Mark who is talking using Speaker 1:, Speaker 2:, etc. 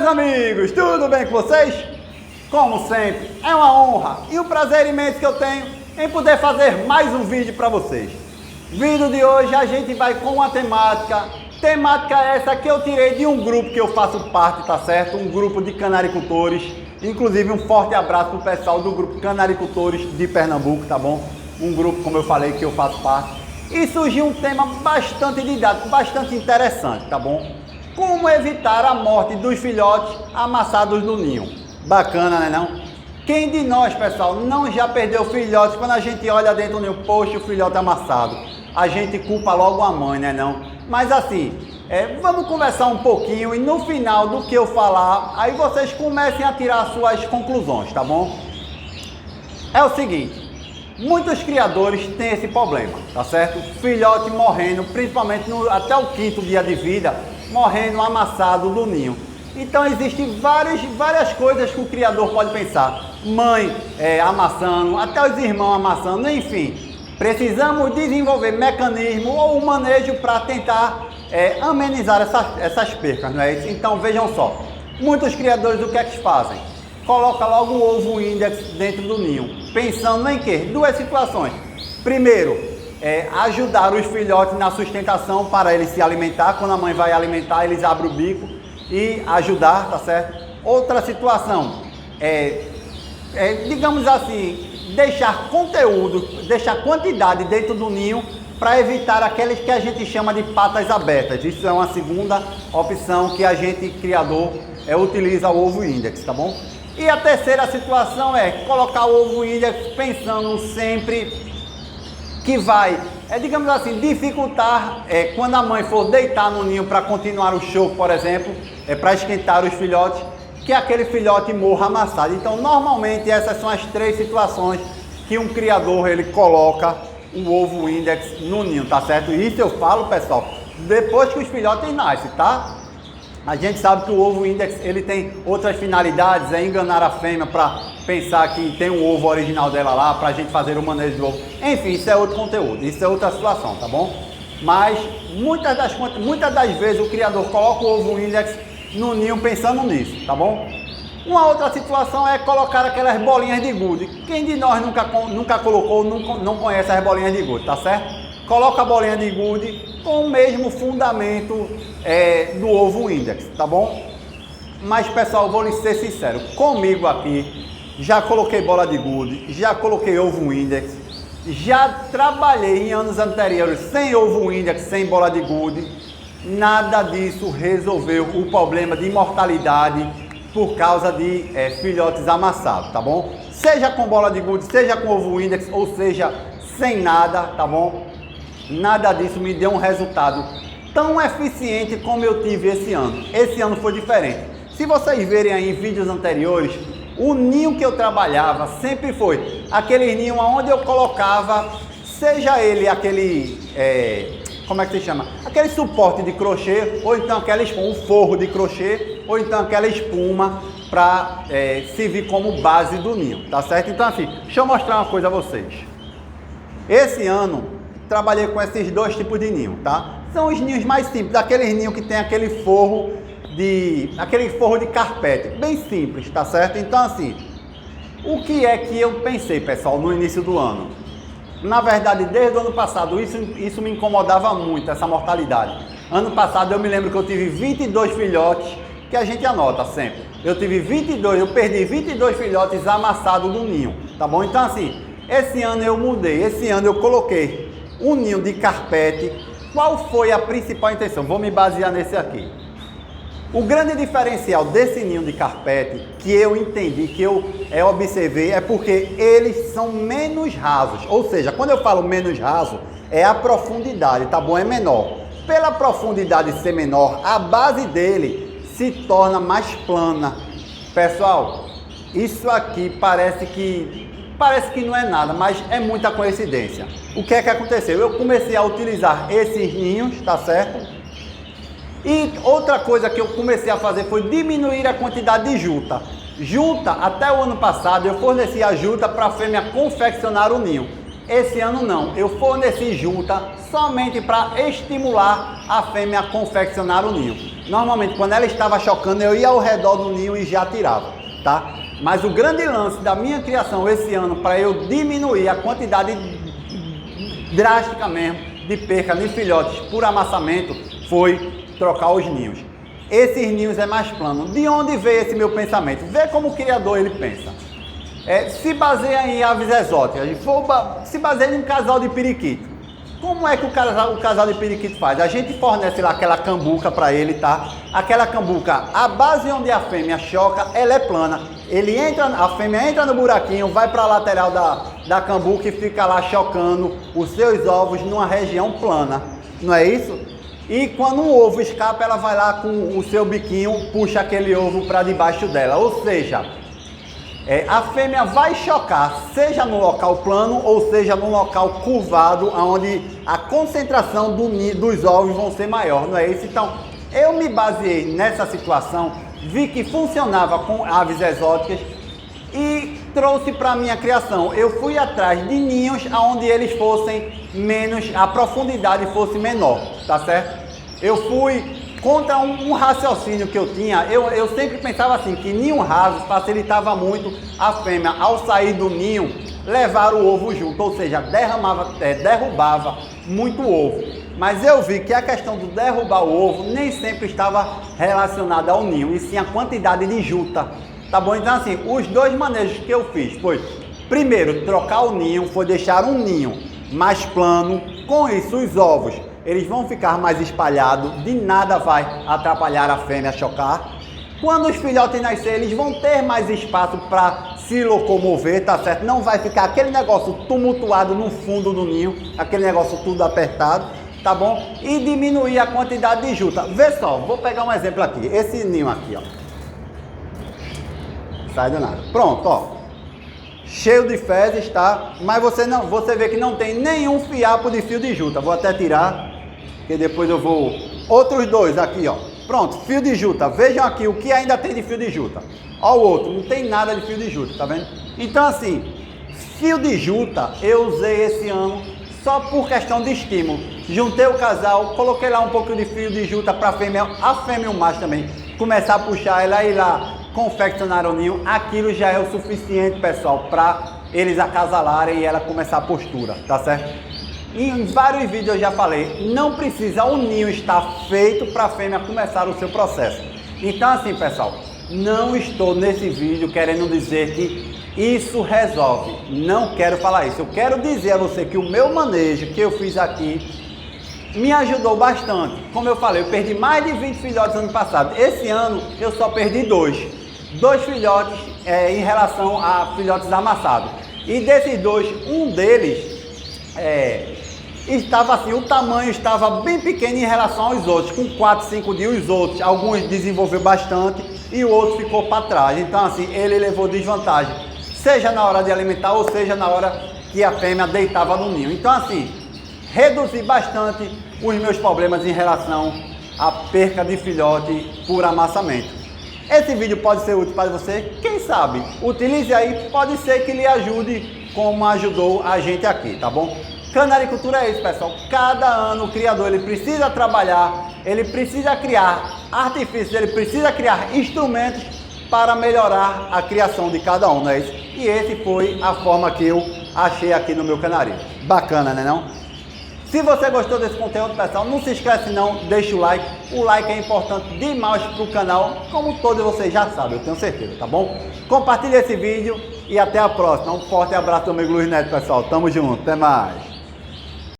Speaker 1: Meus amigos, tudo bem com vocês? Como sempre, é uma honra e um prazer imenso que eu tenho em poder fazer mais um vídeo para vocês. Vídeo de hoje a gente vai com uma temática essa que eu tirei de um grupo que eu faço parte, tá certo? Um grupo de canaricultores, inclusive um forte abraço pro pessoal do grupo Canaricultores de Pernambuco, tá bom? Um grupo, como eu falei, que eu faço parte. E surgiu um tema bastante didático, bastante interessante, tá bom? Como evitar a morte dos filhotes amassados no ninho. Bacana, né não? Quem de nós, pessoal, não já perdeu filhotes quando a gente olha dentro do ninho, poxa, o filhote amassado? A gente culpa logo a mãe, né não? Mas assim, vamos conversar um pouquinho e no final do que eu falar, aí vocês comecem a tirar suas conclusões, tá bom? É o seguinte, muitos criadores têm esse problema, tá certo? Filhote morrendo, principalmente até o 5º dia de vida, morrendo amassado do ninho. Então existem várias coisas que o criador pode pensar. Mãe amassando, até os irmãos amassando, enfim. Precisamos desenvolver mecanismo ou um manejo para tentar amenizar essas percas, não é isso? Então vejam só, muitos criadores o que é que fazem? Coloca logo o ovo index dentro do ninho, pensando em quê? Duas situações. Primeiro, ajudar os filhotes na sustentação para eles se alimentar. Quando a mãe vai alimentar, eles abrem o bico e ajudar, tá certo? Outra situação, digamos assim, deixar conteúdo, deixar quantidade dentro do ninho para evitar aqueles que a gente chama de patas abertas. Isso é uma segunda opção que a gente, criador, utiliza o ovo index, tá bom? E a terceira situação é colocar o ovo index pensando sempre que vai, digamos assim, dificultar quando a mãe for deitar no ninho para continuar o choco, por exemplo, para esquentar os filhotes, que aquele filhote morra amassado. Então, normalmente, essas são as 3 situações que um criador, ele coloca o ovo index no ninho, tá certo? Isso eu falo, pessoal, depois que os filhotes nascem, tá? A gente sabe que o ovo index, ele tem outras finalidades, enganar a fêmea para pensar que tem um ovo original dela lá, para a gente fazer o manejo do ovo. Enfim, isso é outro conteúdo, isso é outra situação, tá bom? Mas, muitas das vezes, o criador coloca o ovo index no ninho pensando nisso, tá bom? Uma outra situação é colocar aquelas bolinhas de gude. Quem de nós nunca colocou, não conhece as bolinhas de gude, tá certo? Coloca a bolinha de gude com o mesmo fundamento do ovo index, tá bom? Mas, pessoal, vou lhe ser sincero, comigo aqui, já coloquei bola de gude, já coloquei ovo index, já trabalhei em anos anteriores sem ovo index, sem bola de gude. Nada disso resolveu o problema de mortalidade por causa de filhotes amassados, tá bom? Seja com bola de gude, seja com ovo index, ou seja, sem nada, tá bom? Nada disso me deu um resultado tão eficiente como eu tive esse ano. Esse ano foi diferente. Se vocês verem aí em vídeos anteriores, o ninho que eu trabalhava sempre foi aquele ninho onde eu colocava, seja ele aquele... como é que se chama? Aquele suporte de crochê, ou então aquela espuma, um forro de crochê, ou então aquela espuma para servir como base do ninho, tá certo? Então assim, deixa eu mostrar uma coisa a vocês. Esse ano, trabalhei com esses 2 tipos de ninho, tá? São os ninhos mais simples, aqueles ninhos que tem aquele forro de carpete, bem simples, tá certo? Então assim, o que é que eu pensei, pessoal, no início do ano? Na verdade, desde o ano passado, isso me incomodava muito, essa mortalidade. Ano passado eu me lembro que eu tive 22 filhotes, que a gente anota sempre. Eu perdi 22 filhotes amassados no ninho, tá bom? Então assim, esse ano eu mudei, esse ano eu coloquei um ninho de carpete. Qual foi a principal intenção? Vou me basear nesse aqui. O grande diferencial desse ninho de carpete, que eu entendi, que eu observei, é porque eles são menos rasos. Ou seja, quando eu falo menos raso, é a profundidade, tá bom? É menor. Pela profundidade ser menor, a base dele se torna mais plana. Pessoal, isso aqui parece que não é nada, mas é muita coincidência. O que é que aconteceu? Eu comecei a utilizar esses ninhos, tá certo? E outra coisa que eu comecei a fazer foi diminuir a quantidade de juta. Juta, até o ano passado, eu fornecia juta para a fêmea confeccionar o ninho. Esse ano não, eu forneci juta somente para estimular a fêmea a confeccionar o ninho. Normalmente, quando ela estava chocando, eu ia ao redor do ninho e já tirava, tá? Mas o grande lance da minha criação esse ano, para eu diminuir a quantidade drástica mesmo de perca de filhotes por amassamento, foi trocar os ninhos. Esses ninhos é mais plano. De onde veio esse meu pensamento? Vê como o criador ele pensa. Se baseia em aves exóticas, se baseia em um casal de periquito. Como é que o casal de periquito faz? A gente fornece lá aquela cambuca para ele, tá? Aquela cambuca, a base onde a fêmea choca, ela é plana. A fêmea entra no buraquinho, vai para a lateral da cambuca e fica lá chocando os seus ovos numa região plana. Não é isso? E quando um ovo escapa, ela vai lá com o seu biquinho, puxa aquele ovo para debaixo dela. Ou seja, a fêmea vai chocar, seja no local plano ou seja no local curvado, onde a concentração dos ovos vão ser maior, não é isso? Então, eu me baseei nessa situação, vi que funcionava com aves exóticas e trouxe para a minha criação. Eu fui atrás de ninhos onde eles fossem menos, a profundidade fosse menor, tá certo? Eu fui contra um raciocínio que eu tinha, eu sempre pensava assim, que ninho raso facilitava muito a fêmea, ao sair do ninho, levar o ovo junto, ou seja, derrubava muito ovo. Mas eu vi que a questão do derrubar o ovo nem sempre estava relacionada ao ninho, e sim a quantidade de juta, tá bom? Então assim, os dois manejos que eu fiz foi, primeiro, trocar o ninho, foi deixar um ninho mais plano, com isso os ovos eles vão ficar mais espalhados, de nada vai atrapalhar a fêmea a chocar. Quando os filhotes nascerem, eles vão ter mais espaço para se locomover, tá certo? Não vai ficar aquele negócio tumultuado no fundo do ninho, aquele negócio tudo apertado, tá bom? E diminuir a quantidade de juta. Vê só, vou pegar um exemplo aqui, esse ninho aqui, ó. Sai do nada. Pronto, ó. Cheio de fezes, tá? Mas você vê que não tem nenhum fiapo de fio de juta. Vou até tirar, que depois eu vou... Outros dois aqui, ó. Pronto, fio de juta. Vejam aqui o que ainda tem de fio de juta. Ó o outro, não tem nada de fio de juta, tá vendo? Então assim, fio de juta eu usei esse ano só por questão de estímulo. Juntei o casal, coloquei lá um pouco de fio de juta para a fêmea e o macho também começar a puxar ela e lá confeccionar o ninho. Aquilo já é o suficiente, pessoal, para eles acasalarem e ela começar a postura, tá certo? Em vários vídeos eu já falei, não precisa o ninho estar feito para a fêmea começar o seu processo. Então assim, pessoal, não estou nesse vídeo querendo dizer que isso resolve. Não quero falar isso. Eu quero dizer a você que o meu manejo que eu fiz aqui me ajudou bastante. Como eu falei, eu perdi mais de 20 filhotes ano passado. Esse ano eu só perdi dois filhotes em relação a filhotes amassados. E desses dois, um deles estava assim, o tamanho estava bem pequeno em relação aos outros, com 4, 5 dias. Os outros, alguns desenvolveu bastante e o outro ficou para trás. Então assim, ele levou desvantagem, seja na hora de alimentar ou seja na hora que a fêmea deitava no ninho. Então assim, reduzi bastante os meus problemas em relação à perca de filhote por amassamento. Esse vídeo pode ser útil para você, quem sabe? Utilize aí, pode ser que lhe ajude como ajudou a gente aqui, tá bom? Canaricultura é isso, pessoal. Cada ano o criador ele precisa trabalhar, ele precisa criar artifícios, ele precisa criar instrumentos para melhorar a criação de cada um, não é isso? E esse foi a forma que eu achei aqui no meu canarinho. Bacana, né não? Se você gostou desse conteúdo, pessoal, não se esquece não, deixa o like. O like é importante demais para o canal, como todos vocês já sabem, eu tenho certeza, tá bom? Compartilhe esse vídeo e até a próxima. Um forte abraço do amigo Luiz Neto, pessoal. Tamo junto, até mais.